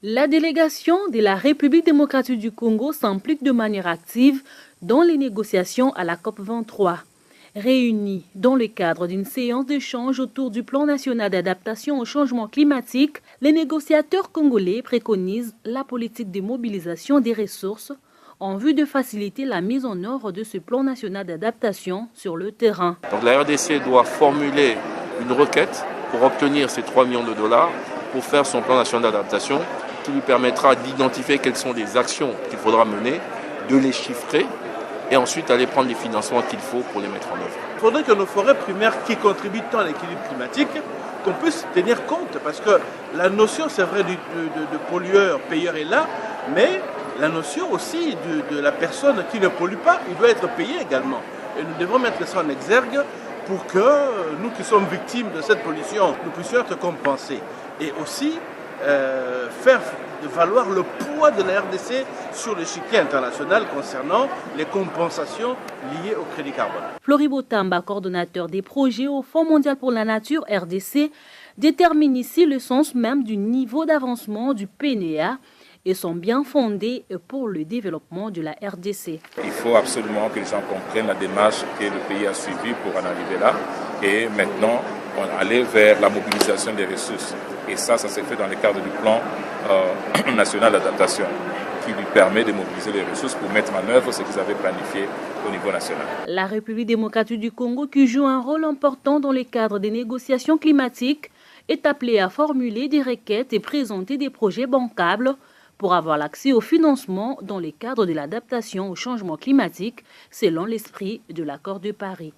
La délégation de la République démocratique du Congo s'implique de manière active dans les négociations à la COP23. Réunis dans le cadre d'une séance d'échange autour du plan national d'adaptation au changement climatique, les négociateurs congolais préconisent la politique de mobilisation des ressources en vue de faciliter la mise en œuvre de ce plan national d'adaptation sur le terrain. Donc la RDC doit formuler une requête pour obtenir ces 3 millions de dollars pour faire son plan national d'adaptation qui lui permettra d'identifier quelles sont les actions qu'il faudra mener, de les chiffrer et ensuite aller prendre les financements qu'il faut pour les mettre en œuvre. Il faudrait que nos forêts primaires qui contribuent tant à l'équilibre climatique, qu'on puisse tenir compte parce que la notion, c'est vrai, de pollueur-payeur est là, mais la notion aussi de la personne qui ne pollue pas, il doit être payé également. Et nous devons mettre ça en exergue pour que nous qui sommes victimes de cette pollution, nous puissions être compensés. Et aussi faire valoir le poids de la RDC sur l'échiquier international concernant les compensations liées au crédit carbone. Floribo Tamba, coordonnateur des projets au Fonds mondial pour la nature RDC, détermine ici le sens même du niveau d'avancement du PNEA et sont bien fondés pour le développement de la RDC. Il faut absolument que les gens comprennent la démarche que le pays a suivie pour en arriver là. Et maintenant, on allait vers la mobilisation des ressources. Et ça s'est fait dans le cadre du plan national d'adaptation qui lui permet de mobiliser les ressources pour mettre en œuvre ce qu'ils avaient planifié au niveau national. La République démocratique du Congo, qui joue un rôle important dans le cadre des négociations climatiques, est appelée à formuler des requêtes et présenter des projets bancables pour avoir l'accès au financement dans le cadre de l'adaptation au changement climatique, selon l'esprit de l'accord de Paris.